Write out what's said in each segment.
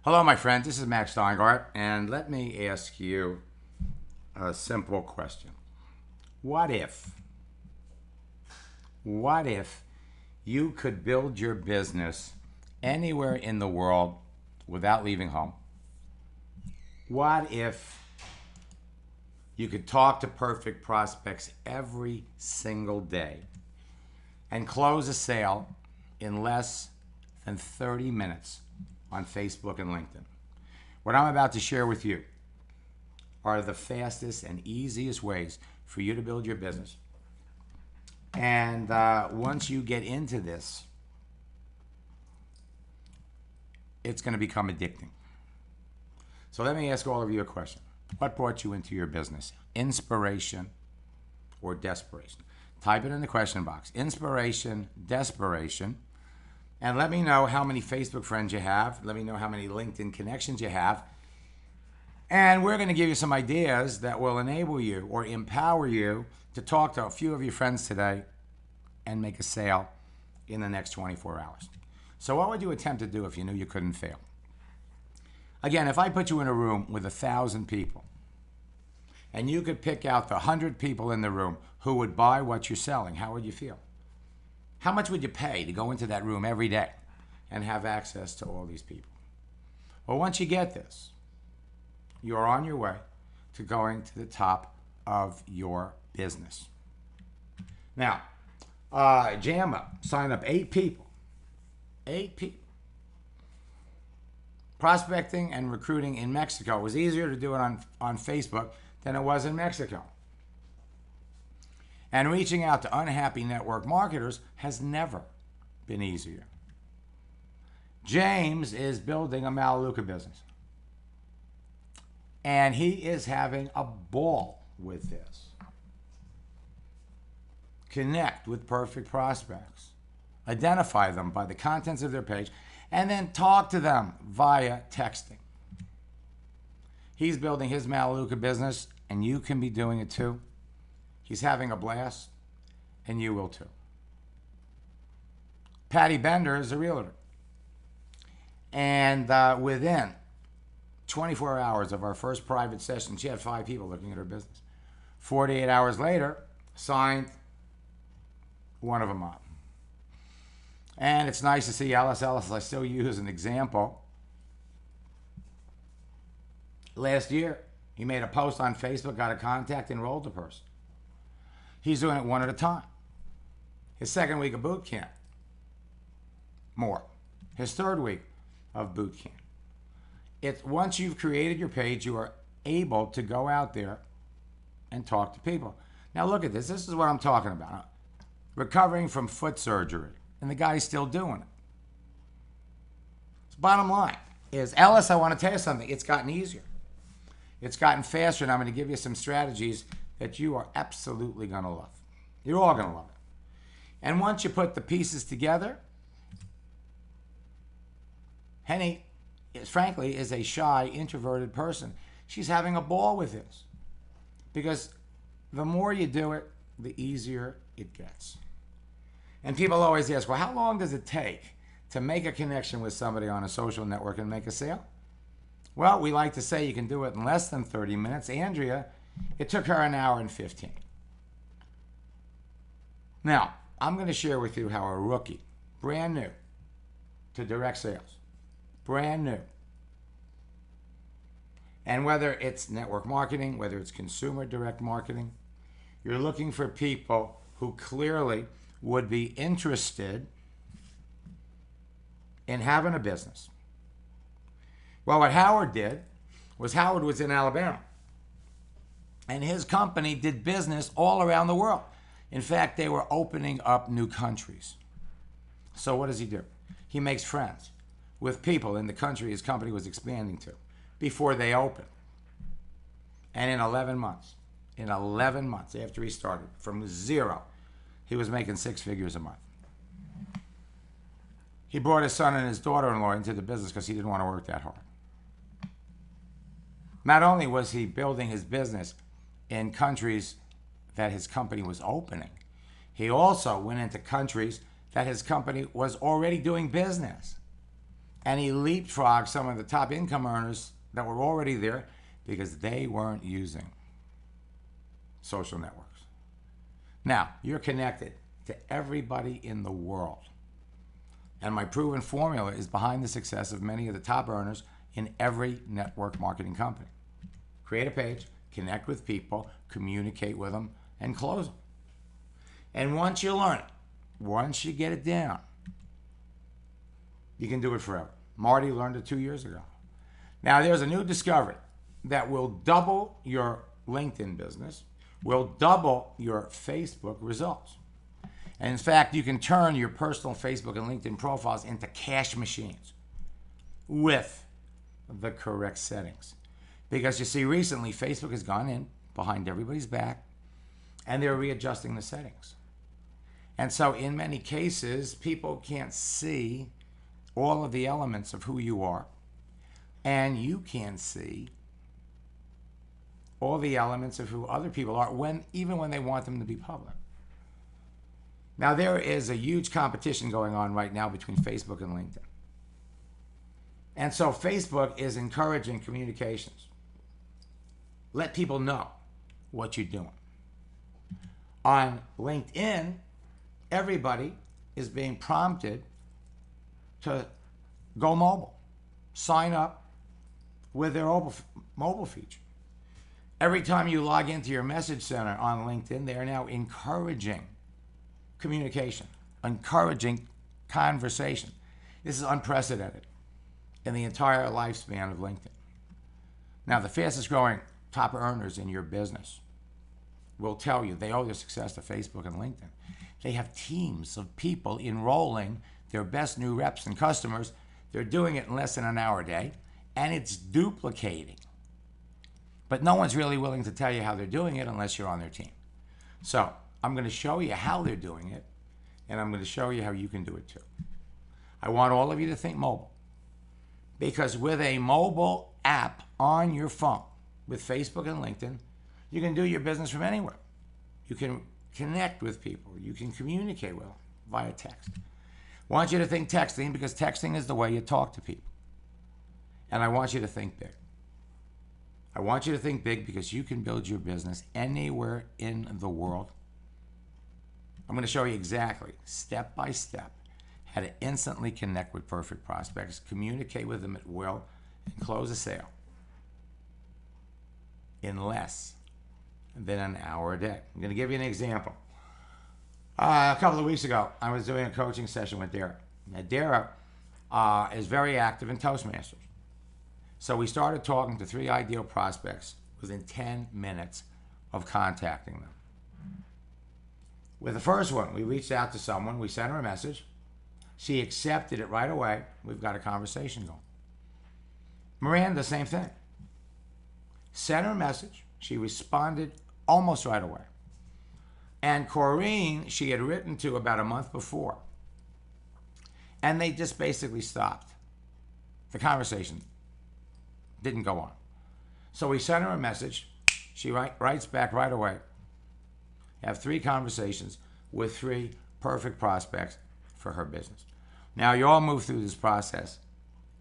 Hello, my friend. This is Max Steingart, and let me ask you a simple question. What if you could build your business anywhere in the world without leaving home? What if you could talk to perfect prospects every single day and close a sale in less than 30 minutes on Facebook and LinkedIn? What I'm about to share with you are the fastest and easiest ways for you to build your business. And once you get into this, it's going to become addicting. So let me ask all of you a question. What brought you into your business? Inspiration or desperation? Type it in the question box. Inspiration, desperation. And let me know how many Facebook friends you have. Let me know how many LinkedIn connections you have. And we're going to give you some ideas that will enable you or empower you to talk to a few of your friends today and make a sale in the next 24 hours. So what would you attempt to do if you knew you couldn't fail? Again, if I put you in a room with 1,000 people and you could pick out the 100 people in the room who would buy what you're selling, how would you feel? How much would you pay to go into that room every day and have access to all these people? Well, once you get this, you're on your way to going to the top of your business. Now, JAMA signed up 8 people. 8 people. Prospecting and recruiting in Mexico. It was easier to do it on Facebook than it was in Mexico. And reaching out to unhappy network marketers has never been easier. James is building a Melaleuca business. And he is having a ball with this. Connect with perfect prospects. Identify them by the contents of their page, and then talk to them via texting. He's building his Melaleuca business, and you can be doing it too. He's having a blast, and you will too. Patty Bender is a realtor. And within 24 hours of our first private session, she had 5 people looking at her business. 48 hours later, signed one of them up. And it's nice to see Ellis. I still use as an example. Last year, he made a post on Facebook, got a contact, enrolled the person. He's doing it one at a time. His second week of boot camp, more. His third week of boot camp. Once you've created your page, you are able to go out there and talk to people. Now look at this. This is what I'm talking about. Recovering from foot surgery. And the guy's still doing it. So bottom line is, Ellis, I want to tell you something. It's gotten easier. It's gotten faster, and I'm going to give you some strategies that you are absolutely going to love. You're all going to love it. And once you put the pieces together, Henny, frankly, is a shy, introverted person. She's having a ball with this. Because the more you do it, the easier it gets. And people always ask, well, how long does it take to make a connection with somebody on a social network and make a sale? Well, we like to say you can do it in less than 30 minutes. Andrea, it took her 1 hour and 15. Now, I'm going to share with you how a rookie, brand new to direct sales, brand new, and whether it's network marketing, whether it's consumer direct marketing, you're looking for people who clearly would be interested in having a business. Well, what Howard did was Howard was in Alabama, and his company did business all around the world. In fact, they were opening up new countries. So what does he do? He makes friends with people in the country his company was expanding to before they open. And in 11 months after he started, from zero, he was making 6 figures a month. He brought his son and his daughter-in-law into the business because he didn't want to work that hard. Not only was he building his business in countries that his company was opening, he also went into countries that his company was already doing business. And he leapfrogged some of the top income earners that were already there because they weren't using social networks. Now, you're connected to everybody in the world. And my proven formula is behind the success of many of the top earners in every network marketing company. Create a page, connect with people, communicate with them, and close them. And once you learn it, once you get it down, you can do it forever. Marty learned it 2 years ago. Now, there's a new discovery that will double your LinkedIn business, will double your Facebook results. And in fact, you can turn your personal Facebook and LinkedIn profiles into cash machines with the correct settings. Because you see, recently, Facebook has gone in behind everybody's back and they're readjusting the settings. And so in many cases, people can't see all of the elements of who you are, and you can't see all the elements of who other people are, even when they want them to be public. Now, there is a huge competition going on right now between Facebook and LinkedIn. And so Facebook is encouraging communications. Let people know what you're doing. On LinkedIn, everybody is being prompted to go mobile, sign up with their mobile feature. Every time you log into your message center on LinkedIn, they are now encouraging communication, encouraging conversation. This is unprecedented in the entire lifespan of LinkedIn. Now, the fastest growing top earners in your business will tell you they owe their success to Facebook and LinkedIn. They have teams of people enrolling their best new reps and customers. They're doing it in less than an hour a day, and it's duplicating. But no one's really willing to tell you how they're doing it unless you're on their team. So I'm going to show you how they're doing it, and I'm going to show you how you can do it too. I want all of you to think mobile, because with a mobile app on your phone, with Facebook and LinkedIn, you can do your business from anywhere. You can connect with people. You can communicate with them via text. I want you to think texting, because texting is the way you talk to people. And I want you to think big. I want you to think big because you can build your business anywhere in the world. I'm going to show you exactly, step by step, how to instantly connect with perfect prospects, communicate with them at will, and close a sale in less than an hour a day. I'm going to give you an example. A couple of weeks ago, I was doing a coaching session with Dara. Now, Dara is very active in Toastmasters. So we started talking to 3 ideal prospects within 10 minutes of contacting them. With the first one, we reached out to someone, we sent her a message. She accepted it right away. We've got a conversation going. Miranda, same thing. Sent her a message. She responded almost right away. And Corrine, she had written to about a month before. And they just basically stopped. The conversation didn't go on. So we sent her a message. She writes back right away. Have 3 conversations with 3 perfect prospects for her business. Now, you all move through this process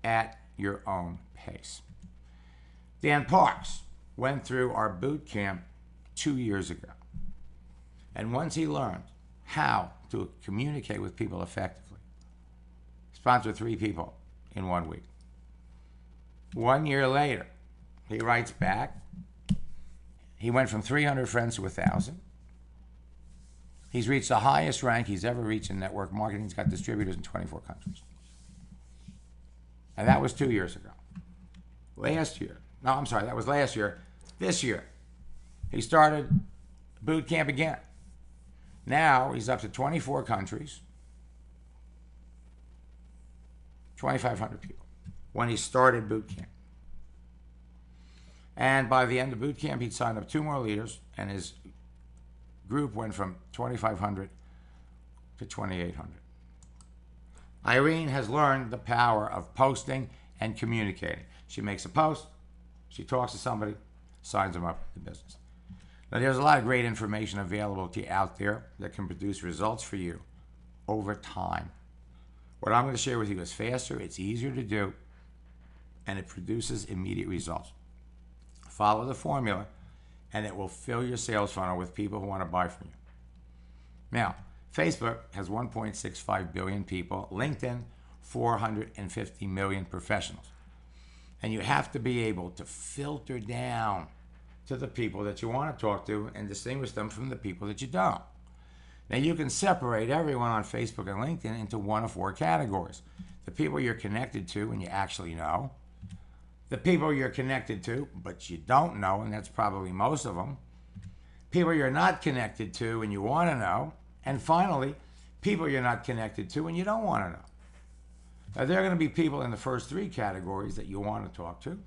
at your own pace. Dan Parks went through our boot camp 2 years ago. And once he learned how to communicate with people effectively, sponsored 3 people in 1 week. 1 year later, he writes back. He went from 300 friends to 1,000. He's reached the highest rank he's ever reached in network marketing. He's got distributors in 24 countries. And that was 2 years ago. Last year, no, I'm sorry, that was last year. This year, he started boot camp again. Now he's up to 24 countries, 2,500 people when he started boot camp. And by the end of boot camp, he'd signed up 2 more leaders, and his group went from 2,500 to 2,800. Irene has learned the power of posting and communicating. She makes a post, she talks to somebody, signs them up for the business. Now, there's a lot of great information available to you out there that can produce results for you over time. What I'm going to share with you is faster, it's easier to do, and it produces immediate results. Follow the formula, and it will fill your sales funnel with people who want to buy from you. Now, Facebook has 1.65 billion people, LinkedIn, 450 million professionals. And you have to be able to filter down to the people that you want to talk to and distinguish them from the people that you don't. Now, you can separate everyone on Facebook and LinkedIn into one of four categories. The people you're connected to and you actually know. The people you're connected to, but you don't know, and that's probably most of them. People you're not connected to and you want to know. And finally, people you're not connected to and you don't want to know. Now, there are going to be people in the first three categories that you want to talk to,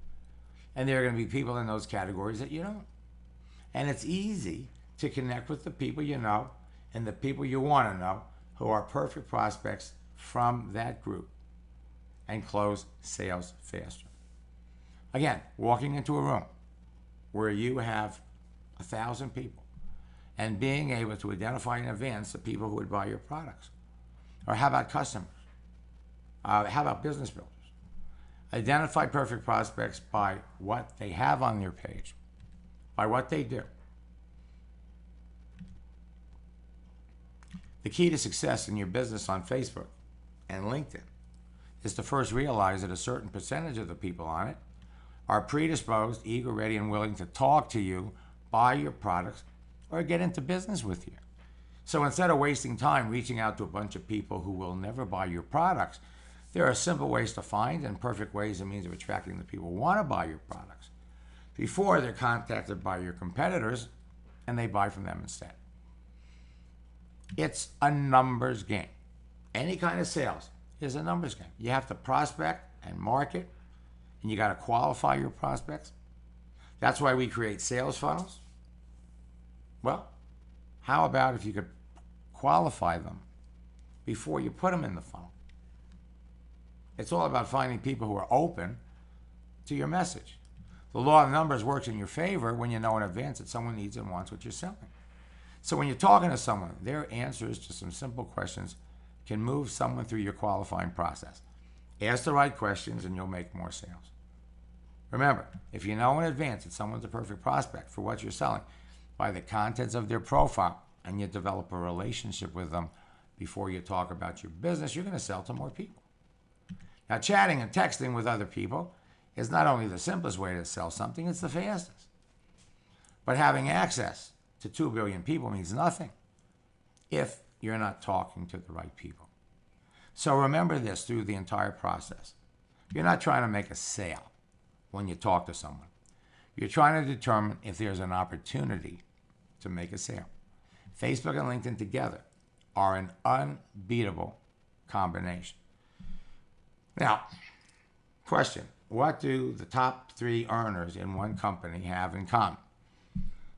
and there are going to be people in those categories that you don't. And it's easy to connect with the people you know and the people you want to know who are perfect prospects from that group and close sales faster. Again, walking into a room where you have 1,000 people and being able to identify in advance the people who would buy your products. Or how about customers? How about business builders? Identify perfect prospects by what they have on their page, by what they do. The key to success in your business on Facebook and LinkedIn is to first realize that a certain percentage of the people on it are predisposed, eager, ready, and willing to talk to you, buy your products, or get into business with you. So instead of wasting time reaching out to a bunch of people who will never buy your products, there are simple ways to find and perfect ways and means of attracting the people who want to buy your products before they're contacted by your competitors and they buy from them instead. It's a numbers game. Any kind of sales is a numbers game. You have to prospect and market, and you got to qualify your prospects. That's why we create sales funnels. Well, how about if you could qualify them before you put them in the funnel? It's all about finding people who are open to your message. The law of numbers works in your favor when you know in advance that someone needs and wants what you're selling. So when you're talking to someone, their answers to some simple questions can move someone through your qualifying process. Ask the right questions and you'll make more sales. Remember, if you know in advance that someone's a perfect prospect for what you're selling by the contents of their profile and you develop a relationship with them before you talk about your business, you're going to sell to more people. Now, chatting and texting with other people is not only the simplest way to sell something, it's the fastest. But having access to 2 billion people means nothing if you're not talking to the right people. So remember this through the entire process. You're not trying to make a sale when you talk to someone. You're trying to determine if there's an opportunity to make a sale. Facebook and LinkedIn together are an unbeatable combination. Now, question, what do the top 3 earners in one company have in common?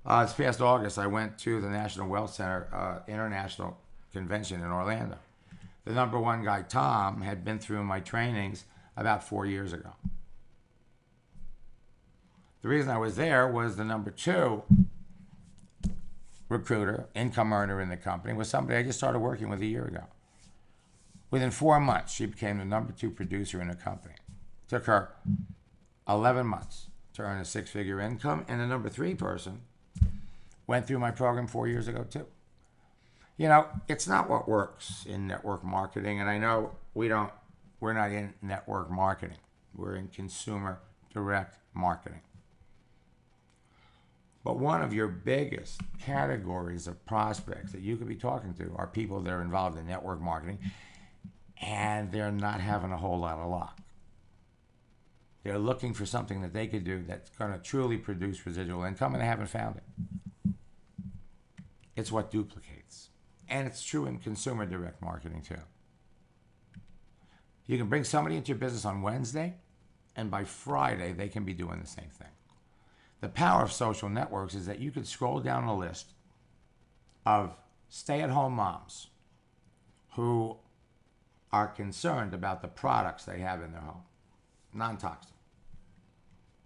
This past August, I went to the National Wealth Center International Convention in Orlando. The number 1 guy, Tom, had been through my trainings about 4 years ago. The reason I was there was the number 2 recruiter, income earner in the company, was somebody I just started working with a year ago. Within 4 months, she became the number 2 producer in the company. It took her 11 months to earn a 6-figure income, and the number 3 person went through my program 4 years ago too. You know, it's not what works in network marketing, and I know we're not in network marketing. We're in consumer direct marketing. But one of your biggest categories of prospects that you could be talking to are people that are involved in network marketing, and they're not having a whole lot of luck. They're looking for something that they could do that's going to truly produce residual income, and they haven't found it. It's what duplicates. And it's true in consumer direct marketing too. You can bring somebody into your business on Wednesday, and by Friday, they can be doing the same thing. The power of social networks is that you could scroll down a list of stay-at-home moms who are concerned about the products they have in their home, non-toxic.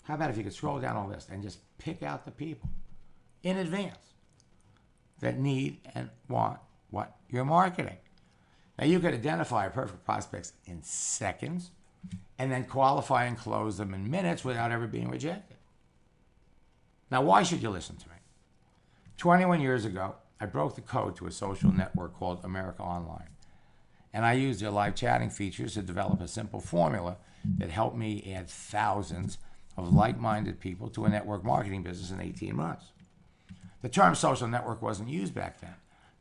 How about if you could scroll down a list and just pick out the people in advance that need and want what you're marketing? Now, you could identify perfect prospects in seconds and then qualify and close them in minutes without ever being rejected. Now, why should you listen to me? 21 years ago, I broke the code to a social network called America Online. And I used their live chatting features to develop a simple formula that helped me add thousands of like-minded people to a network marketing business in 18 months. The term social network wasn't used back then,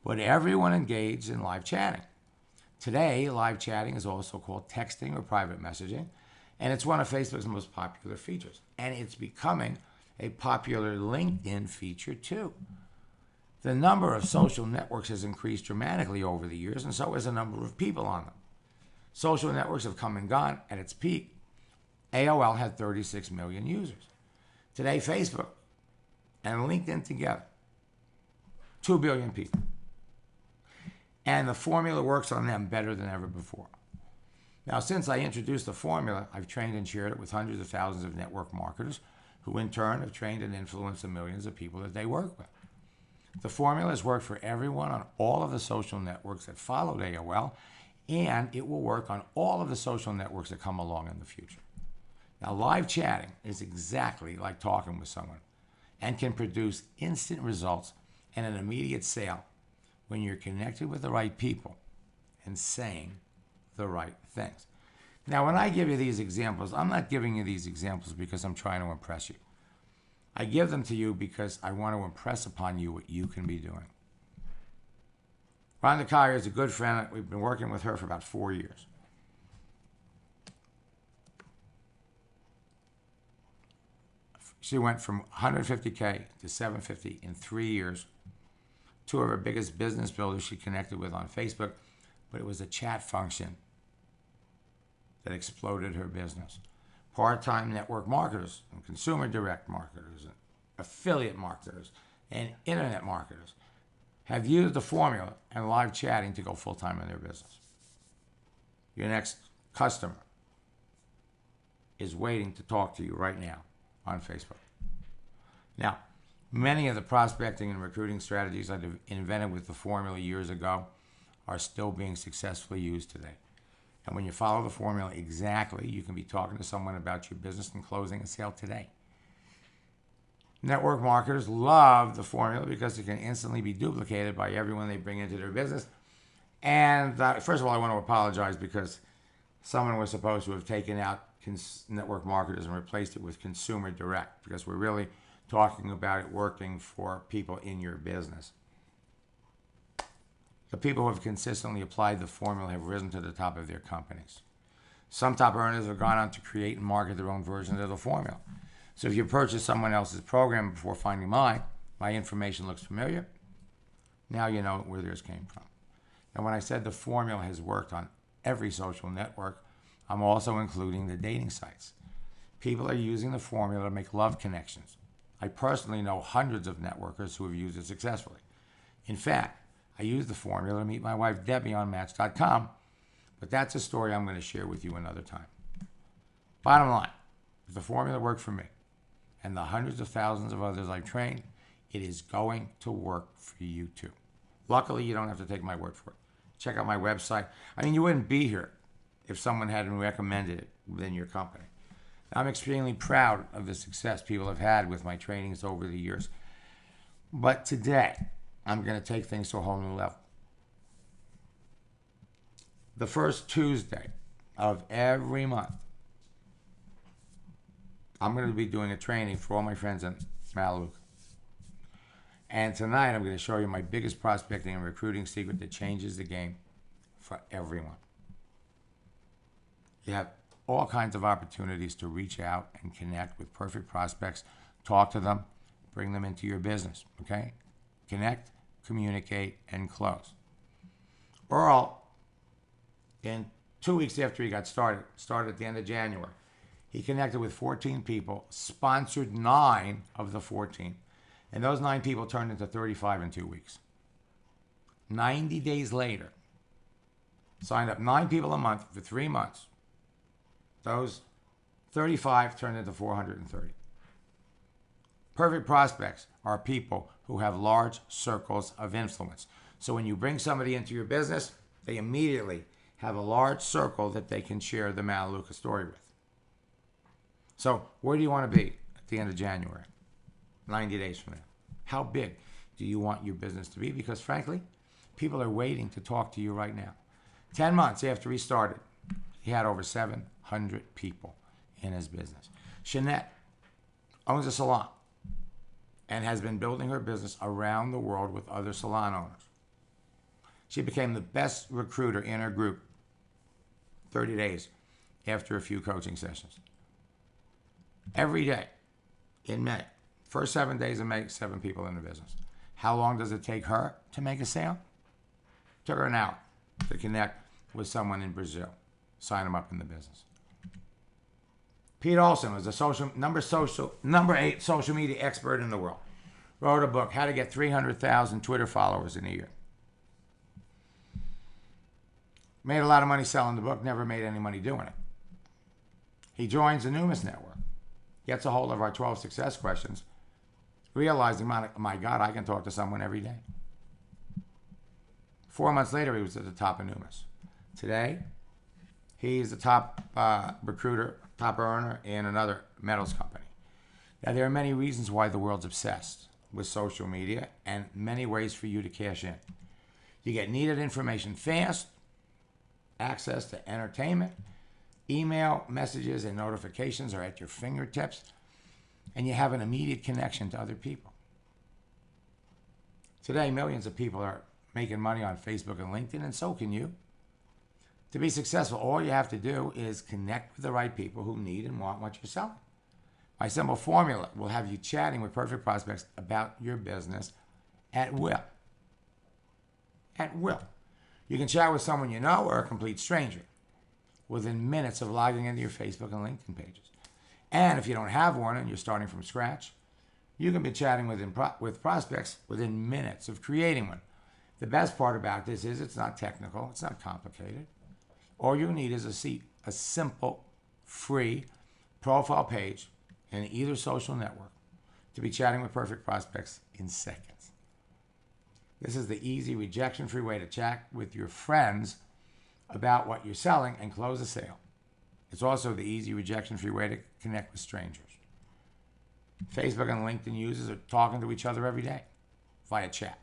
but everyone engaged in live chatting. Today, live chatting is also called texting or private messaging, and it's one of Facebook's most popular features. And it's becoming a popular LinkedIn feature too. The number of social networks has increased dramatically over the years, and so has the number of people on them. Social networks have come and gone. At its peak, AOL had 36 million users. Today, Facebook and LinkedIn together, 2 billion people. And the formula works on them better than ever before. Now, since I introduced the formula, I've trained and shared it with hundreds of thousands of network marketers who in turn have trained and influenced the millions of people that they work with. The formula has worked for everyone on all of the social networks that followed AOL, and it will work on all of the social networks that come along in the future. Now, live chatting is exactly like talking with someone and can produce instant results and an immediate sale when you're connected with the right people and saying the right things. Now, when I give you these examples, I'm not giving you these examples because I'm trying to impress you. I give them to you because I want to impress upon you what you can be doing. Rhonda Collier is a good friend. We've been working with her for about 4 years. She went from 150K to 750 in 3 years. 2 of her biggest business builders she connected with on Facebook, but it was a chat function that exploded her business. Part-time network marketers and consumer direct marketers and affiliate marketers and internet marketers have used the formula and live chatting to go full-time in their business. Your next customer is waiting to talk to you right now on Facebook. Now, many of the prospecting and recruiting strategies I invented with the formula years ago are still being successfully used today. And when you follow the formula exactly, you can be talking to someone about your business and closing a sale today. Network marketers love the formula because it can instantly be duplicated by everyone they bring into their business. And first of all, I want to apologize because someone was supposed to have taken out network marketers and replaced it with consumer direct, because we're really talking about it working for people in your business. The people who have consistently applied the formula have risen to the top of their companies. Some top earners have gone on to create and market their own versions of the formula. So if you purchase someone else's program before finding mine, my information looks familiar, now you know where theirs came from. And when I said the formula has worked on every social network, I'm also including the dating sites. People are using the formula to make love connections. I personally know hundreds of networkers who have used it successfully. In fact, I used the formula to meet my wife Debbie on Match.com, but that's a story I'm going to share with you another time. Bottom line, if the formula worked for me and the hundreds of thousands of others I've trained, it is going to work for you too. Luckily, you don't have to take my word for it. Check out my website. I mean, you wouldn't be here if someone hadn't recommended it within your company. I'm extremely proud of the success people have had with my trainings over the years. But today, I'm going to take things to a whole new level. The first Tuesday of every month, I'm going to be doing a training for all my friends in Melaleuca. And tonight, I'm going to show you my biggest prospecting and recruiting secret that changes the game for everyone. You have all kinds of opportunities to reach out and connect with perfect prospects, talk to them, bring them into your business, okay? Connect, communicate, and close. Earl, in 2 weeks after he got started at the end of January, he connected with 14 people, sponsored 9 of the 14, and those 9 people turned into 35 in 2 weeks. 90 days later, signed up 9 people a month for 3 months. Those 35 turned into 430. Perfect prospects are people who have large circles of influence. So when you bring somebody into your business, they immediately have a large circle that they can share the Melaleuca story with. So where do you want to be at the end of January, 90 days from now? How big do you want your business to be? Because frankly, people are waiting to talk to you right now. 10 months after he started, he had over 700 people in his business. Jeanette owns a salon and has been building her business around the world with other salon owners. She became the best recruiter in her group 30 days after a few coaching sessions. Every day in May, first 7 days of May, 7 people in the business. How long does it take her to make a sale? Took her an hour to connect with someone in Brazil. Sign them up in the business. Pete Olson was the number 8 social media expert in the world. Wrote a book, How to Get 300,000 Twitter Followers in a Year. Made a lot of money selling the book, never made any money doing it. He joins the Numis Network, gets a hold of our 12 success questions, realizing, my God, I can talk to someone every day. 4 months later, he was at the top of Numis. Today, he's the top recruiter, top earner in another metals company. Now, there are many reasons why the world's obsessed with social media and many ways for you to cash in. You get needed information fast, access to entertainment, email, messages, and notifications are at your fingertips, and you have an immediate connection to other people. Today, millions of people are making money on Facebook and LinkedIn, and so can you. To be successful, all you have to do is connect with the right people who need and want what you're selling. My simple formula will have you chatting with perfect prospects about your business at will. At will. You can chat with someone you know or a complete stranger within minutes of logging into your Facebook and LinkedIn pages. And if you don't have one and you're starting from scratch, you can be chatting with prospects within minutes of creating one. The best part about this is it's not technical, it's not complicated. All you need is a simple, free profile page in either social network to be chatting with perfect prospects in seconds. This is the easy, rejection-free way to chat with your friends about what you're selling and close a sale. It's also the easy, rejection-free way to connect with strangers. Facebook and LinkedIn users are talking to each other every day via chat.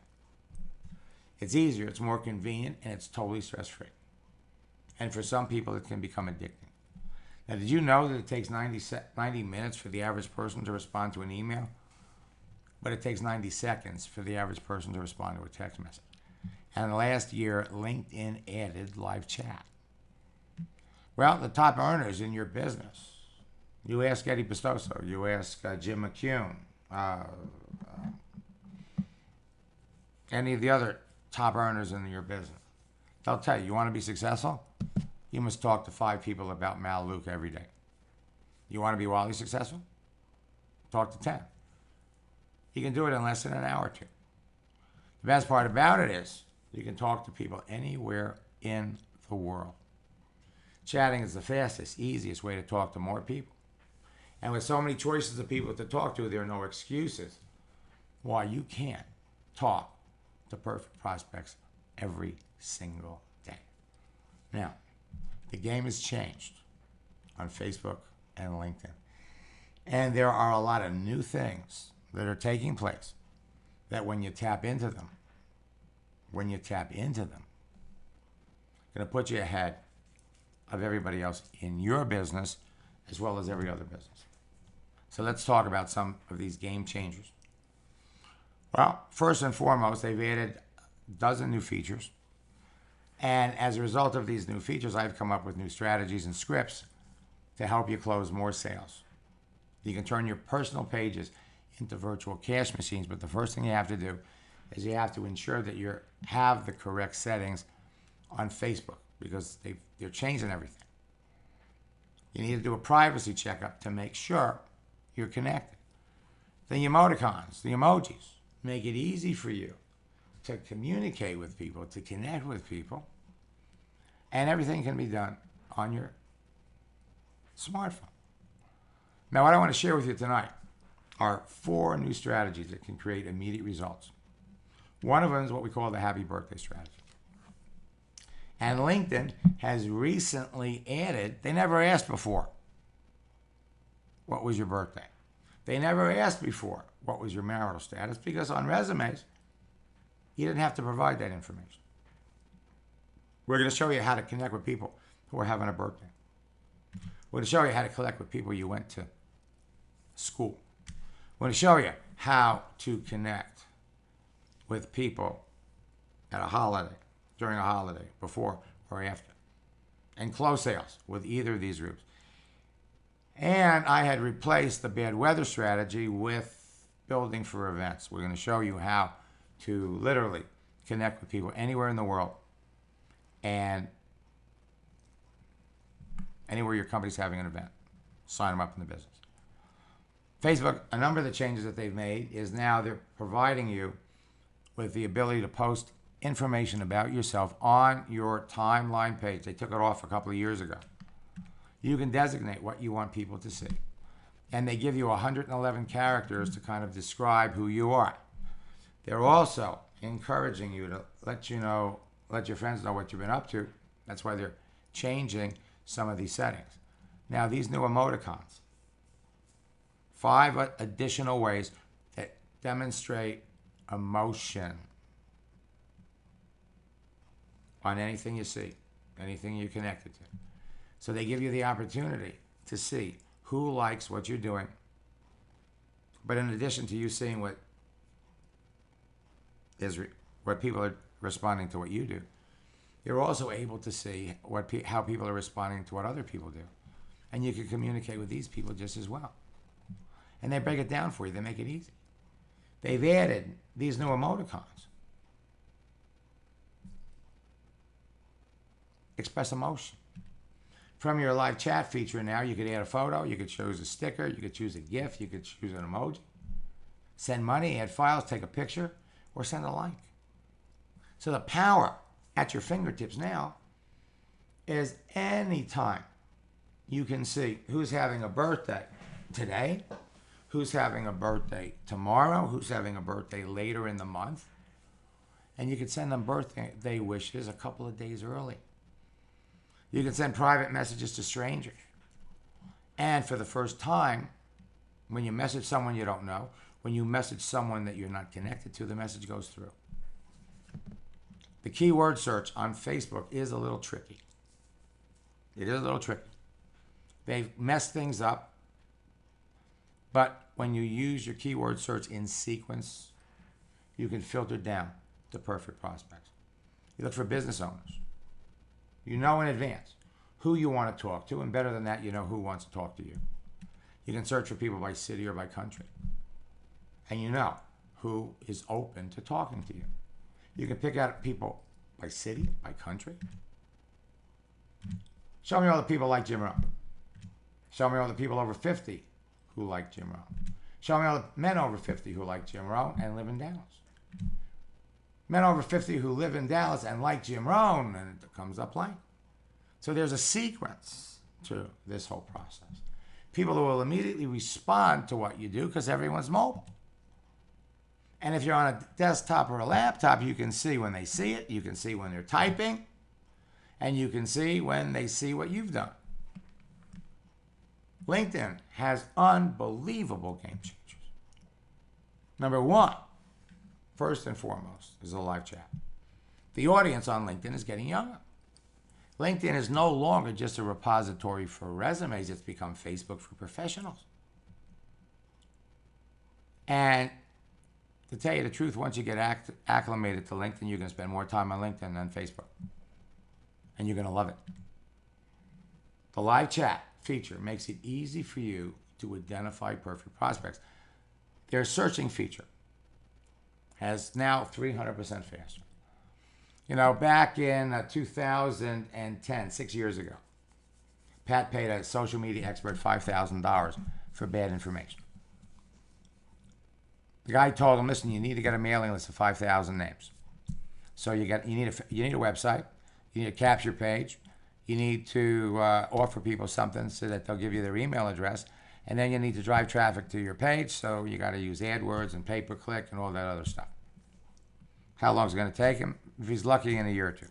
It's easier, it's more convenient, and it's totally stress-free. And for some people, it can become addicting. Now, did you know that it takes 90 minutes for the average person to respond to an email? But it takes 90 seconds for the average person to respond to a text message. And last year, LinkedIn added live chat. Well, the top earners in your business, you ask Eddie Pistoso, you ask Jim McCune, any of the other top earners in your business, they'll tell you, you want to be successful? You must talk to 5 people about Melaleuca every day. You want to be wildly successful? Talk to 10. You can do it in less than an hour or 2. The best part about it is you can talk to people anywhere in the world. Chatting is the fastest, easiest way to talk to more people. And with so many choices of people to talk to, there are no excuses why you can't talk to perfect prospects every single day. Now, the game has changed on Facebook and LinkedIn. And there are a lot of new things that are taking place that when you tap into them, going to put you ahead of everybody else in your business as well as every other business. So let's talk about some of these game changers. Well, first and foremost, they've added a dozen new features. And as a result of these new features, I've come up with new strategies and scripts to help you close more sales. You can turn your personal pages into virtual cash machines, but the first thing you have to do is you have to ensure that you have the correct settings on Facebook because they're changing everything. You need to do a privacy checkup to make sure you're connected. The emoticons, the emojis, make it easy for you to communicate with people, to connect with people, and everything can be done on your smartphone. Now, what I want to share with you tonight are 4 new strategies that can create immediate results. One of them is what we call the happy birthday strategy. And LinkedIn has recently added, they never asked before, what was your birthday? They never asked before, what was your marital status? Because on resumes, you didn't have to provide that information. We're going to show you how to connect with people who are having a birthday. We're going to show you how to connect with people you went to school. We're going to show you how to connect with people at a holiday, during a holiday, before or after, and close sales with either of these groups. And I had replaced the bad weather strategy with building for events. We're going to show you how to literally connect with people anywhere in the world and anywhere your company's having an event. Sign them up in the business. Facebook, a number of the changes that they've made is now they're providing you with the ability to post information about yourself on your timeline page. They took it off a couple of years ago. You can designate what you want people to see. And they give you 111 characters to kind of describe who you are. They're also encouraging you to let your friends know what you've been up to. That's why they're changing some of these settings. Now, these new emoticons, 5 additional ways that demonstrate emotion on anything you see, anything you're connected to. So they give you the opportunity to see who likes what you're doing. But in addition to you seeing what people are responding to what you do, you're also able to see how people are responding to what other people do. And you can communicate with these people just as well. And they break it down for you. They make it easy. They've added these new emoticons. Express emotion. From your live chat feature now, you could add a photo, you could choose a sticker, you could choose a GIF, you could choose an emoji. Send money, add files, take a picture, or send a like. So the power at your fingertips now is anytime you can see who's having a birthday today, who's having a birthday tomorrow, who's having a birthday later in the month, and you can send them birthday wishes a couple of days early. You can send private messages to strangers. And for the first time, when you message someone you don't know, when you message someone that you're not connected to, the message goes through. The keyword search on Facebook is a little tricky. It is a little tricky. They've messed things up. But when you use your keyword search in sequence, you can filter down the perfect prospects. You look for business owners. You know in advance who you want to talk to, and better than that, you know who wants to talk to you. You can search for people by city or by country. And you know who is open to talking to you. You can pick out people by city, by country. Show me all the people like Jim Rohn. Show me all the people over 50 who like Jim Rohn. Show me all the men over 50 who like Jim Rohn and live in Dallas. Men over 50 who live in Dallas and like Jim Rohn, and it comes up blank. So there's a sequence to this whole process. People who will immediately respond to what you do because everyone's mobile. And if you're on a desktop or a laptop, you can see when they see it, you can see when they're typing, and you can see when they see what you've done. LinkedIn has unbelievable game changers. Number one, first and foremost, is a live chat. The audience on LinkedIn is getting younger. LinkedIn is no longer just a repository for resumes. It's become Facebook for professionals. And to tell you the truth, once you get acclimated to LinkedIn, you're going to spend more time on LinkedIn than Facebook. And you're going to love it. The live chat feature makes it easy for you to identify perfect prospects. Their searching feature has now 300% faster. You know, back in 2010, 6 years ago, Pat paid a social media expert $5,000 for bad information. The guy told him, listen, you need to get a mailing list of 5,000 names. So you need a website, you need a capture page, you need to offer people something so that they'll give you their email address, and then you need to drive traffic to your page, so you got to use AdWords and pay-per-click and all that other stuff. How long is it going to take him? If he's lucky, in a year or two.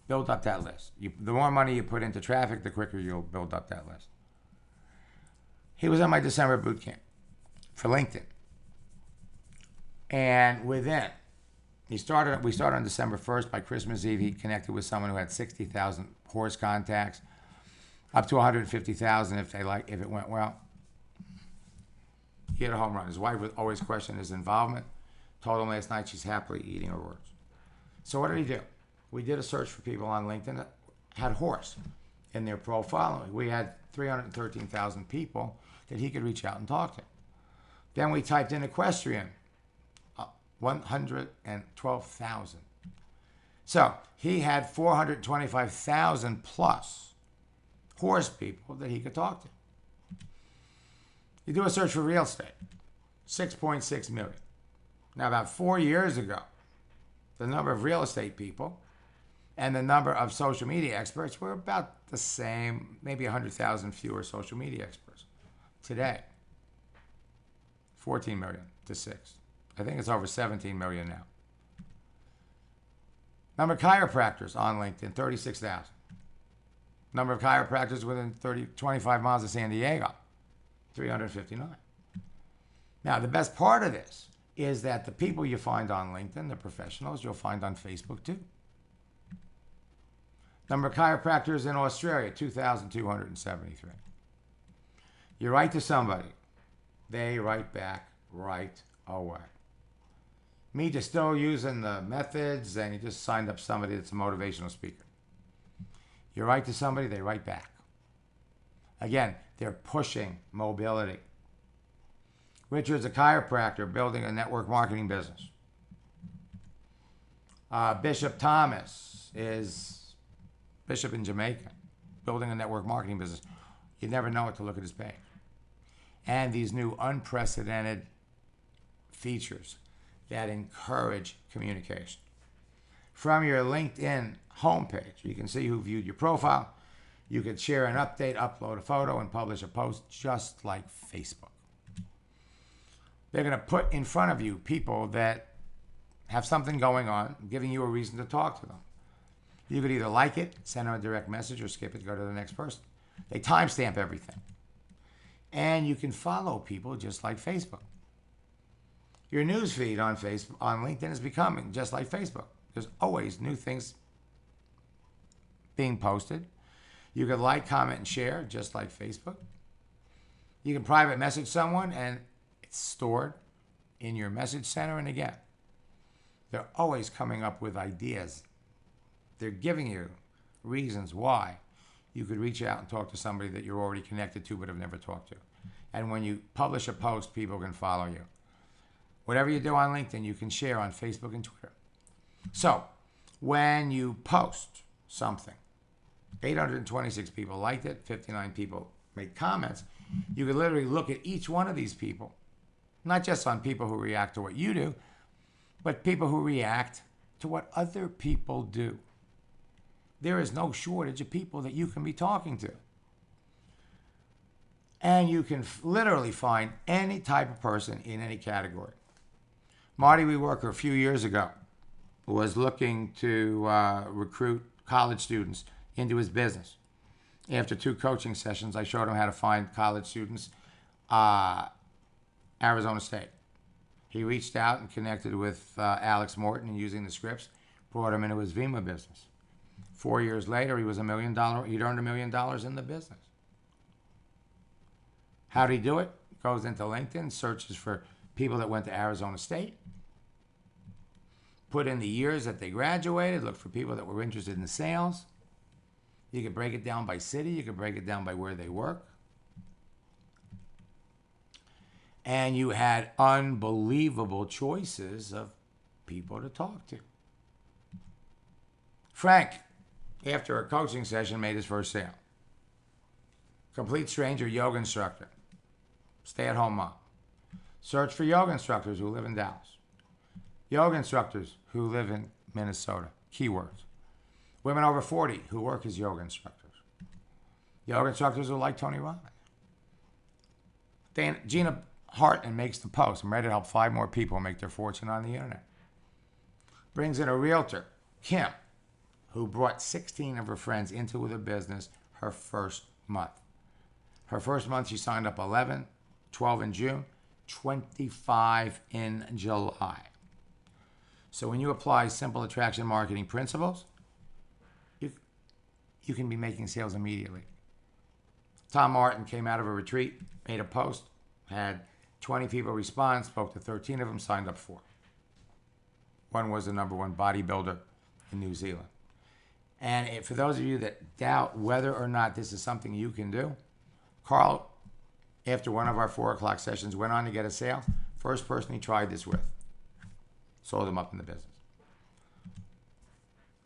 Build up that list. The more money you put into traffic, the quicker you'll build up that list. He was in my December boot camp for LinkedIn. And we started on December 1st. By Christmas Eve, he connected with someone who had 60,000 horse contacts, up to 150,000 if it went well. He hit a home run. His wife would always question his involvement. Told him last night she's happily eating her words. So what did he do? We did a search for people on LinkedIn that had horse in their profile. We had 313,000 people that he could reach out and talk to. Then we typed in equestrian, 112,000. So he had 425,000 plus horse people that he could talk to. You do a search for real estate, 6.6 million. Now, about 4 years ago, the number of real estate people and the number of social media experts were about the same, maybe 100,000 fewer social media experts. Today, 14 million to 6. I think it's over 17 million now. Number of chiropractors on LinkedIn, 36,000. Number of chiropractors within 25 miles of San Diego, 359. Now, the best part of this is that the people you find on LinkedIn, the professionals, you'll find on Facebook too. Number of chiropractors in Australia, 2,273. You write to somebody, they write back right away. Me just still using the methods, and you just signed up somebody that's a motivational speaker. You write to somebody, they write back. Again, they're pushing mobility. Richard's a chiropractor building a network marketing business. Bishop Thomas is Bishop in Jamaica, building a network marketing business. You never know it to look at his page. And these new unprecedented features that encourage communication. From your LinkedIn homepage, you can see who viewed your profile. You can share an update, upload a photo, and publish a post just like Facebook. They're going to put in front of you people that have something going on, giving you a reason to talk to them. You could either like it, send them a direct message, or skip it, go to the next person. They timestamp everything. And you can follow people just like Facebook. Your news feed on LinkedIn is becoming just like Facebook. There's always new things being posted. You can like, comment, and share just like Facebook. You can private message someone and it's stored in your message center. And again, they're always coming up with ideas. They're giving you reasons why you could reach out and talk to somebody that you're already connected to but have never talked to. And when you publish a post, people can follow you. Whatever you do on LinkedIn, you can share on Facebook and Twitter. So, when you post something, 826 people liked it, 59 people made comments, you could literally look at each one of these people, not just on people who react to what you do, but people who react to what other people do. There is no shortage of people that you can be talking to. And you can literally find any type of person in any category. Marty Weworker a few years ago was looking to recruit college students into his business. After 2 coaching sessions, I showed him how to find college students, Arizona State. He reached out and connected with Alex Morton, and using the scripts, brought him into his Vima business. 4 years later, he was $1 million. He'd earned $1 million in the business. How did he do it? Goes into LinkedIn, searches for people that went to Arizona State, put in the years that they graduated, look for people that were interested in sales. You could break it down by city. You could break it down by where they work. And you had unbelievable choices of people to talk to. Frank, after a coaching session, made his first sale. Complete stranger yoga instructor. Stay-at-home mom. Search for yoga instructors who live in Dallas. Yoga instructors who live in Minnesota. Keywords. Women over 40 who work as yoga instructors. Yoga instructors who like Tony Robbins. Gina Hartman makes the post. I'm ready to help 5 more people make their fortune on the internet. Brings in a realtor, Kim, who brought 16 of her friends into the business her first month. Her first month, she signed up 11, 12 in June, 25 in July. So when you apply simple attraction marketing principles, you can be making sales immediately. Tom Martin came out of a retreat, made a post, had 20 people respond, spoke to 13 of them, signed up 4. One was the #1 bodybuilder in New Zealand. And for those of you that doubt whether or not this is something you can do, Carl, after one of our 4 o'clock sessions, went on to get a sale. First person he tried this with. Sold him up in the business.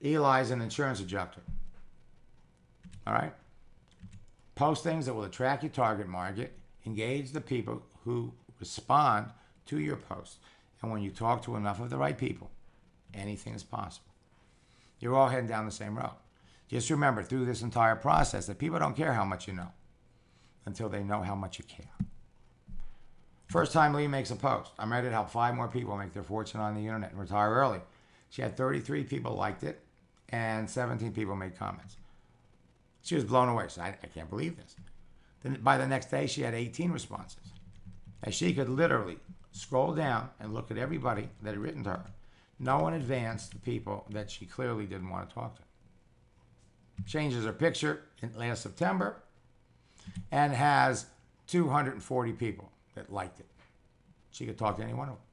Eli's an insurance adjuster. All right? Post things that will attract your target market. Engage the people who respond to your posts. And when you talk to enough of the right people, anything is possible. You're all heading down the same road. Just remember through this entire process that people don't care how much you know until they know how much you care. First time Lee makes a post. I'm ready to help 5 more people make their fortune on the internet and retire early. She had 33 people liked it and 17 people made comments. She was blown away. She said, I can't believe this. Then by the next day, she had 18 responses. And she could literally scroll down and look at everybody that had written to her. No one advanced the people that she clearly didn't want to talk to. Changes her picture in last September and has 240 people that liked it. She could talk to any one of them.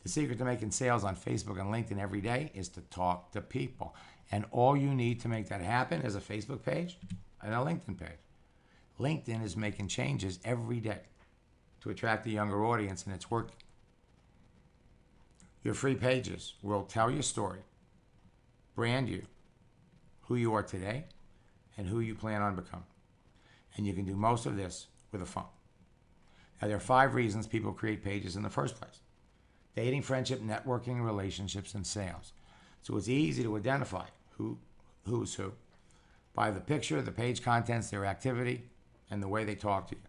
The secret to making sales on Facebook and LinkedIn every day is to talk to people. And all you need to make that happen is a Facebook page and a LinkedIn page. LinkedIn is making changes every day to attract a younger audience, and it's working. Your free pages will tell your story, brand you, who you are today, and who you plan on becoming. And you can do most of this with a phone. Now, there are 5 reasons people create pages in the first place. Dating, friendship, networking, relationships, and sales. So it's easy to identify who's who by the picture, the page contents, their activity, and the way they talk to you.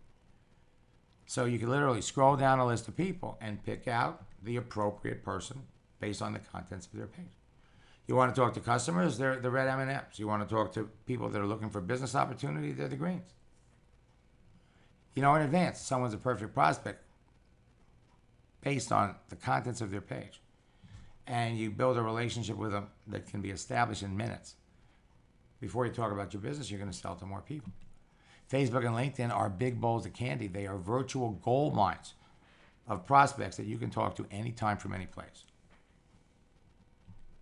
So you can literally scroll down a list of people and pick out the appropriate person based on the contents of their page. You want to talk to customers, they're the red M&Ms. You want to talk to people that are looking for business opportunity, they're the greens. You know in advance someone's a perfect prospect based on the contents of their page. And you build a relationship with them that can be established in minutes. Before you talk about your business, you're going to sell to more people. Facebook and LinkedIn are big bowls of candy. They are virtual gold mines of prospects that you can talk to anytime from any place.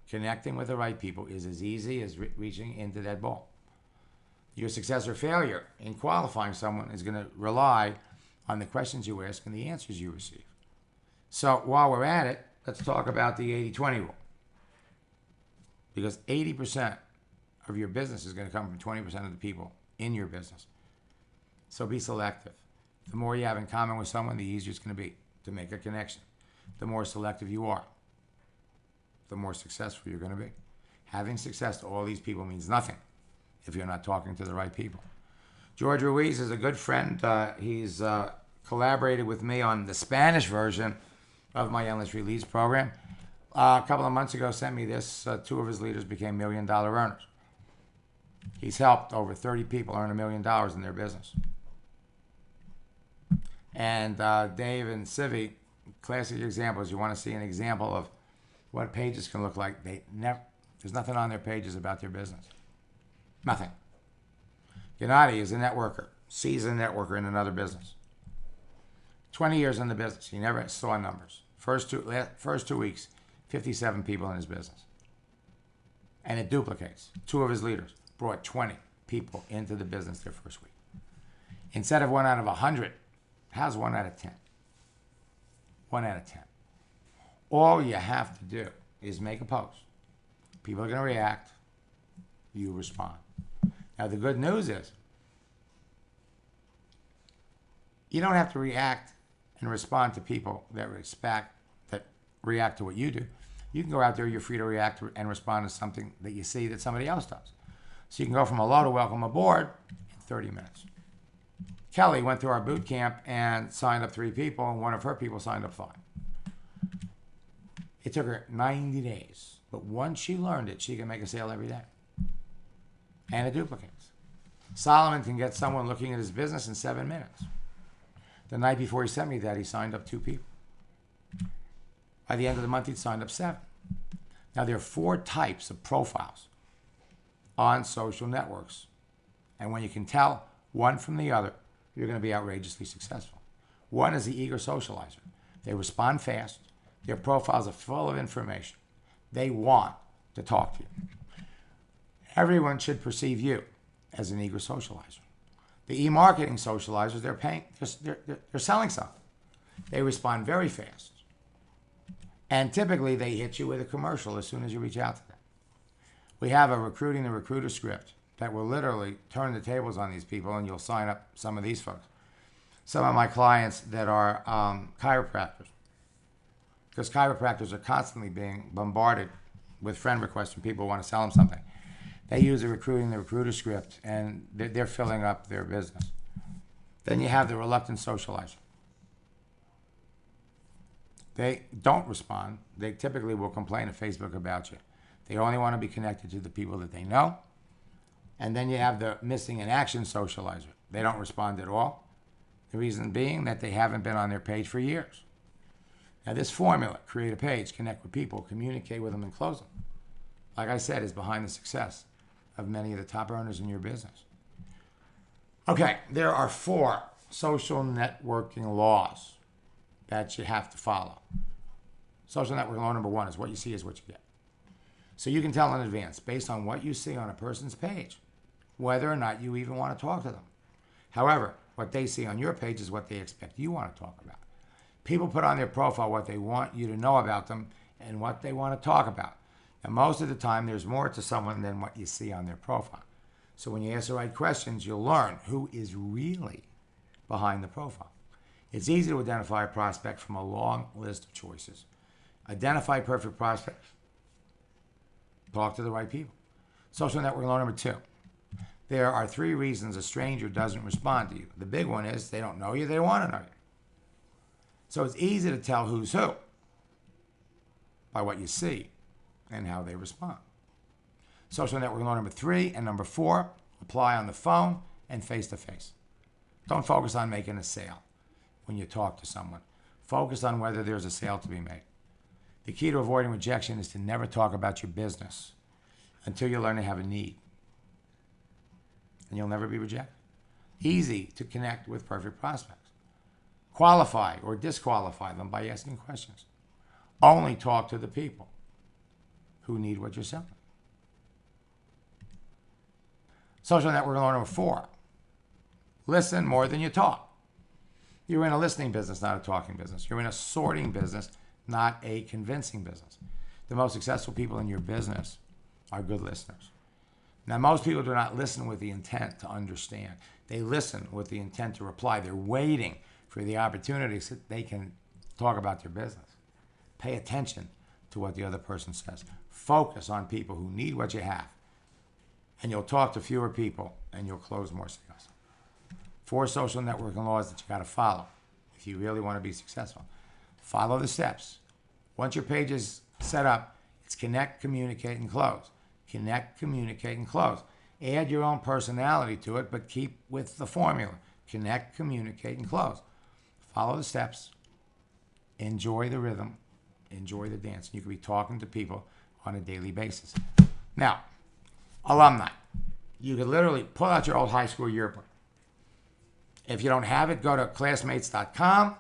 Connecting with the right people is as easy as reaching into that bowl. Your success or failure in qualifying someone is going to rely on the questions you ask and the answers you receive. So while we're at it, let's talk about the 80-20 rule. Because 80% of your business is going to come from 20% of the people in your business. So be selective. The more you have in common with someone, the easier it's going to be to make a connection. The more selective you are, the more successful you're going to be. Having success to all these people means nothing if you're not talking to the right people. George Ruiz is a good friend. He's collaborated with me on the Spanish version of my Endless Release program. A couple of months ago, sent me this. 2 of his leaders became $1 million earners. He's helped over 30 people earn $1 million in their business. And Dave and Civi, classic examples. You want to see an example of what pages can look like. There's nothing on their pages about their business. Nothing. Gennady is a networker, seasoned networker in another business. 20 years in the business. He never saw numbers. First two weeks, 57 people in his business. And it duplicates. 2 of his leaders brought 20 people into the business their first week. Instead of 1 out of 100, how's 1 out of 10? 1 out of 10. All you have to do is make a post. People are going to react. You respond. Now, the good news is you don't have to react and respond to people that react to what you do. You can go out there, you're free to react and respond to something that you see that somebody else does. So you can go from hello to welcome aboard in 30 minutes. Kelly went through our boot camp and signed up 3 people, and one of her people signed up 5. It took her 90 days But once she learned it, she can make a sale every day. And it duplicates. Solomon can get someone looking at his business in 7 minutes. The night before he sent me that, he signed up 2 people. By the end of the month, he'd signed up 7. Now, there are 4 types of profiles on social networks. And when you can tell one from the other, you're going to be outrageously successful. One is the Ego Socializer. They respond fast. Their profiles are full of information. They want to talk to you. Everyone should perceive you as an Ego Socializer. The e-marketing socializers, they're selling something. They respond very fast. And typically, they hit you with a commercial as soon as you reach out to them. We have a Recruiting the Recruiter script that will literally turn the tables on these people, and you'll sign up some of these folks. Some of my clients that are chiropractors, because chiropractors are constantly being bombarded with friend requests from people who want to sell them something. They use a Recruiting the Recruiter script, and they're filling up their business. Then you have the reluctant socializer. They don't respond. They typically will complain to Facebook about you. They only want to be connected to the people that they know. And then you have the missing in action socializer. They don't respond at all. The reason being that they haven't been on their page for years. Now this formula, create a page, connect with people, communicate with them, and close them, like I said, is behind the success of many of the top earners in your business. Okay, there are 4 social networking laws that you have to follow. Social networking law number 1 is what you see is what you get. So you can tell in advance, based on what you see on a person's page, whether or not you even want to talk to them. However, what they see on your page is what they expect you want to talk about. People put on their profile what they want you to know about them and what they want to talk about. And most of the time, there's more to someone than what you see on their profile. So when you ask the right questions, you'll learn who is really behind the profile. It's easy to identify a prospect from a long list of choices. Identify perfect prospects. Talk to the right people. Social networking law number 2. There are 3 reasons a stranger doesn't respond to you. The big one is they don't know you, they don't want to know you. So it's easy to tell who's who by what you see and how they respond. Social networking law number 3 and number 4, apply on the phone and face-to-face. Don't focus on making a sale when you talk to someone. Focus on whether there's a sale to be made. The key to avoiding rejection is to never talk about your business until you learn to have a need. And you'll never be rejected. Easy to connect with perfect prospects. Qualify or disqualify them by asking questions. Only talk to the people who need what you're selling. Social networking law number 4. Listen more than you talk. You're in a listening business, not a talking business. You're in a sorting business, not a convincing business. The most successful people in your business are good listeners. Now, most people do not listen with the intent to understand. They listen with the intent to reply. They're waiting for the opportunity so that they can talk about their business. Pay attention to what the other person says. Focus on people who need what you have. And you'll talk to fewer people and you'll close more sales. 4 social networking laws that you got to follow if you really want to be successful. Follow the steps. Once your page is set up, it's connect, communicate, and close. Connect, communicate, and close. Add your own personality to it, but keep with the formula. Connect, communicate, and close. Follow the steps. Enjoy the rhythm. Enjoy the dance. You can be talking to people on a daily basis. Now, alumni. You could literally pull out your old high school yearbook. If you don't have it, go to classmates.com,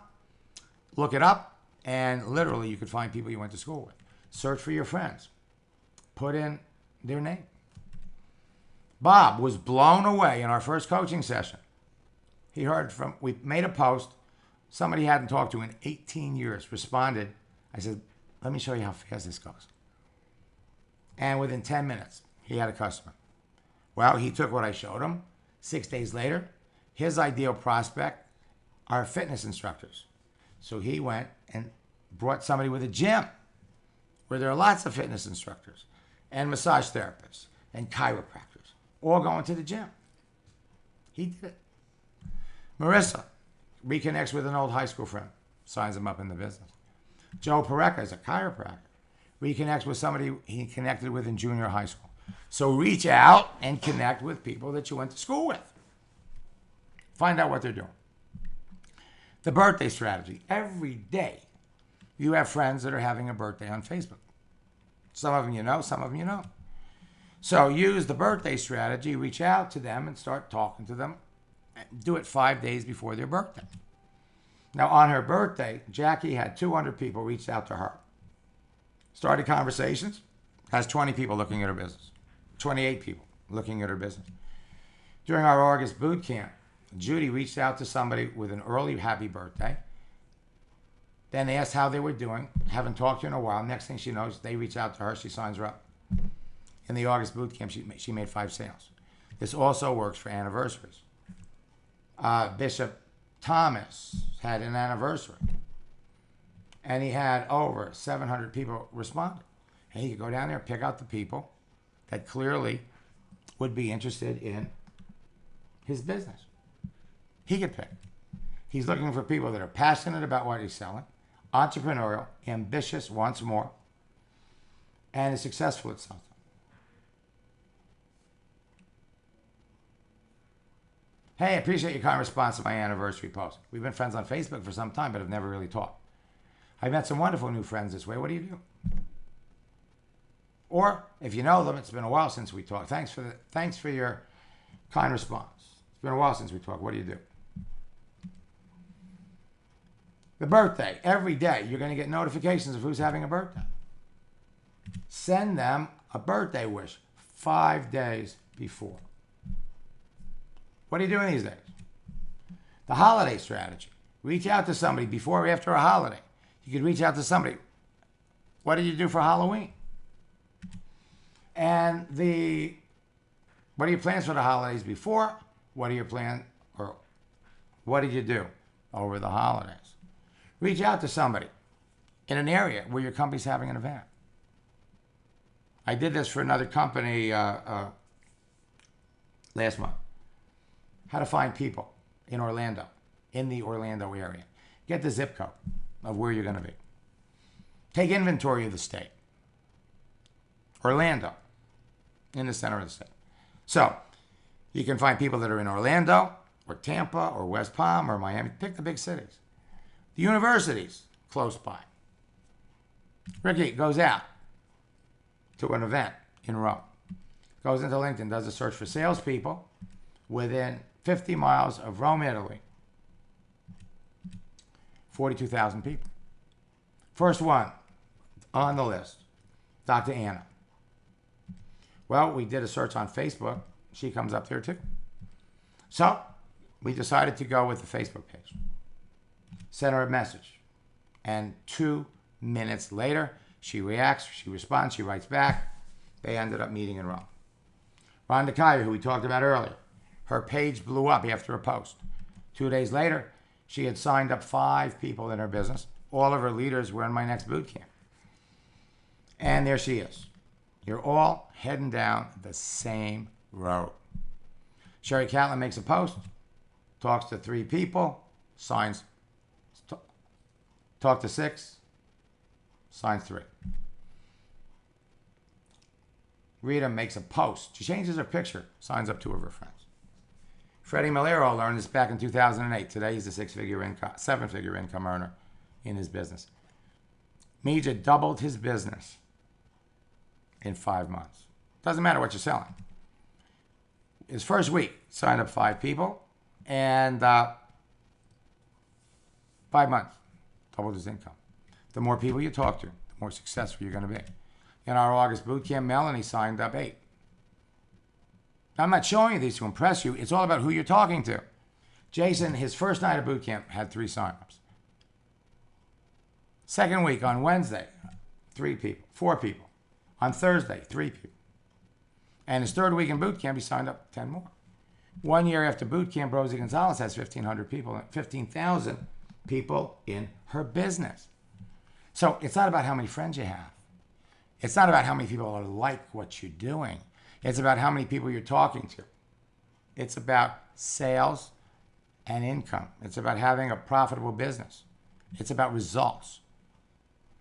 look it up, and literally you could find people you went to school with. Search for your friends. Put in their name. Bob was blown away in our first coaching session. He heard we made a post, somebody he hadn't talked to in 18 years, responded. I said, let me show you how fast this goes. And within 10 minutes, he had a customer. Well, he took what I showed him. 6 days later, his ideal prospect are fitness instructors. So he went and brought somebody with a gym where there are lots of fitness instructors and massage therapists and chiropractors all going to the gym. He did it. Marissa reconnects with an old high school friend, signs him up in the business. Joe Pareca is a chiropractor, reconnects with somebody he connected with in junior high school. So reach out and connect with people that you went to school with. Find out what they're doing. The birthday strategy. Every day you have friends that are having a birthday on Facebook. Some of them you know, some of them you don't. So use the birthday strategy, reach out to them and start talking to them. Do it 5 days before their birthday. Now on her birthday, Jackie had 200 people reached out to her. Started conversations, has 20 people looking at her business. 28 people looking at her business. During our August boot camp, Judy reached out to somebody with an early happy birthday. Then asked how they were doing. Haven't talked to her in a while. Next thing she knows, they reach out to her. She signs her up. In the August boot camp, she made 5 sales. This also works for anniversaries. Bishop Thomas had an anniversary. And he had over 700 people respond. And he could go down there and pick out the people that clearly would be interested in his business. He could pick. He's looking for people that are passionate about what he's selling, entrepreneurial, ambitious, wants more, and is successful at something. Hey, I appreciate your kind response to my anniversary post. We've been friends on Facebook for some time, but have never really talked. I've met some wonderful new friends this way. What do you do? Or if you know them, it's been a while since we talked. Thanks for your kind response. It's been a while since we talked. What do you do? The birthday. Every day you're going to get notifications of who's having a birthday. Send them a birthday wish 5 days before. What are you doing these days? The holiday strategy. Reach out to somebody before or after a holiday. You could reach out to somebody. What did you do for Halloween? And what are your plans for the holidays before? What are your plans, or what did you do over the holidays? Reach out to somebody in an area where your company's having an event. I did this for another company last month. How to find people in Orlando, in the Orlando area. Get the zip code of where you're going to be. Take inventory of the state. Orlando, in the center of the state. So you can find people that are in Orlando or Tampa or West Palm or Miami. Pick the big cities. The universities close by. Ricky goes out to an event in Rome. Goes into LinkedIn, does a search for salespeople within 50 miles of Rome, Italy. 42,000 people. First one on the list, Dr. Anna. Well, we did a search on Facebook. She comes up there too. So we decided to go with the Facebook page. Sent her a message. And 2 minutes later, she reacts, she responds, she writes back. They ended up meeting in Rome. Rhonda Kyer, who we talked about earlier, her page blew up after a post. 2 days later, she had signed up 5 people in her business. All of her leaders were in my next boot camp. And there she is. You're all heading down the same road. Sherry Catlin makes a post, talks to 3 people, signs, talk to 6, signs 3. Rita makes a post. She changes her picture, signs up 2 of her friends. Freddie Malero learned this back in 2008. Today he's a 7-figure income earner in his business. Mija doubled his business in 5 months. Doesn't matter what you're selling. His first week, signed up 5 people, and 5 months, doubled his income. The more people you talk to, the more successful you're going to be. In our August boot camp, Melanie signed up 8. Now, I'm not showing you these to impress you. It's all about who you're talking to. Jason, his first night of boot camp, had 3 signups. Second week, on Wednesday, 3 people, 4 people. On Thursday, 3 people. And his third week in boot camp, he signed up 10 more. 1 year after boot camp, Rosie Gonzalez has 15,000 people in her business. So it's not about how many friends you have. It's not about how many people are like what you're doing. It's about how many people you're talking to. It's about sales and income. It's about having a profitable business. It's about results.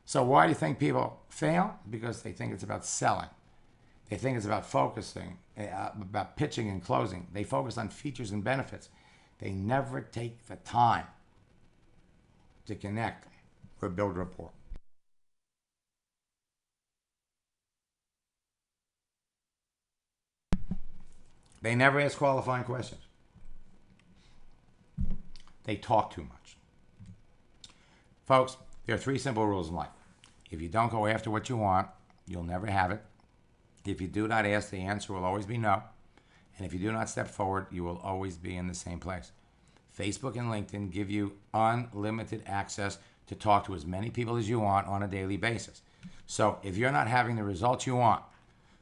So why do you think people fail? Because they think it's about selling. They think it's about focusing, about pitching and closing. They focus on features and benefits. They never take the time to connect or build rapport. They never ask qualifying questions. They talk too much. Folks, there are 3 simple rules in life. If you don't go after what you want, you'll never have it. If you do not ask, the answer will always be no. And if you do not step forward, you will always be in the same place. Facebook and LinkedIn give you unlimited access to talk to as many people as you want on a daily basis. So if you're not having the results you want,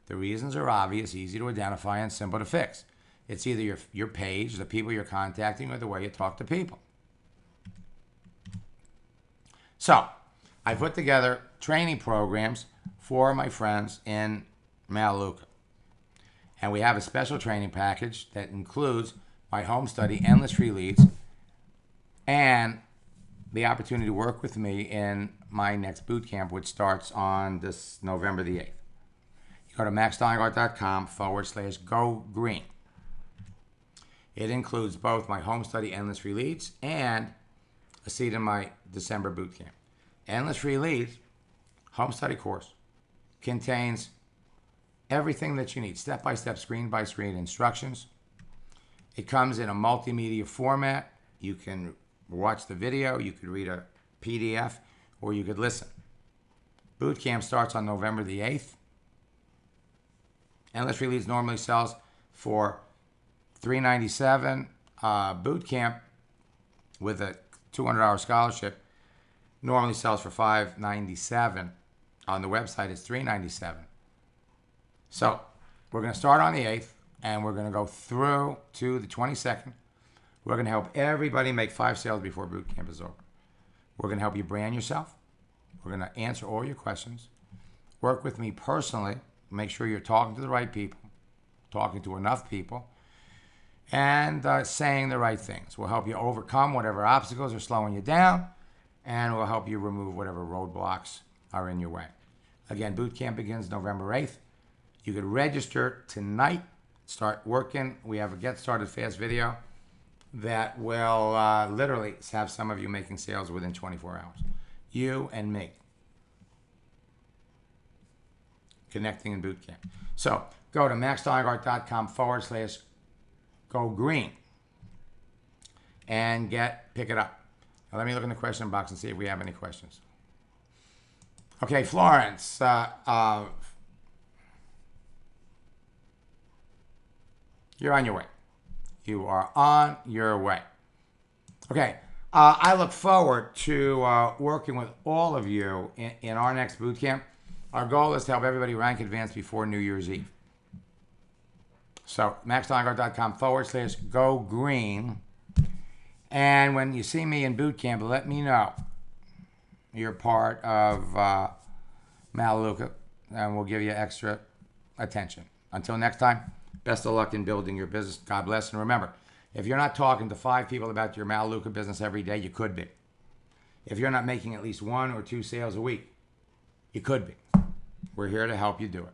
the reasons are obvious, easy to identify, and simple to fix. It's either your page, the people you're contacting, or the way you talk to people. So I put together training programs for my friends in Melaleuca. And we have a special training package that includes my home study, endless free leads, and the opportunity to work with me in my next boot camp, which starts on this November the 8th. You go to maxsteingart.com/go green. It includes both my home study, endless free leads, and a seat in my December boot camp. Endless free leads, home study course, contains everything that you need, step-by-step, screen-by-screen instructions. It comes in a multimedia format. You can watch the video, you could read a PDF, or you could listen. Boot camp starts on November the 8th. Endless Free Leads normally sells for $397. Boot camp with a $200 scholarship normally sells for $597. On the website, it's $397. So we're going to start on the 8th, and we're going to go through to the 22nd. We're going to help everybody make 5 sales before boot camp is over. We're going to help you brand yourself. We're going to answer all your questions. Work with me personally. Make sure you're talking to the right people, talking to enough people, and saying the right things. We'll help you overcome whatever obstacles are slowing you down, and we'll help you remove whatever roadblocks are in your way. Again, boot camp begins November 8th. You could register tonight, start working. We have a Get Started Fast video that will literally have some of you making sales within 24 hours. You and me. Connecting in boot camp. So go to maxsteingart.com/go green and pick it up. Now let me look in the question box and see if we have any questions. Okay, Florence. You're on your way. You are on your way. Okay, I look forward to working with all of you in our next boot camp. Our goal is to help everybody rank advance before New Year's Eve. So, maxsteingart.com/go green. And when you see me in boot camp, let me know you're part of Melaleuca, and we'll give you extra attention. Until next time, best of luck in building your business. God bless. And remember, if you're not talking to 5 people about your Melaleuca business every day, you could be. If you're not making at least 1 or 2 sales a week, you could be. We're here to help you do it.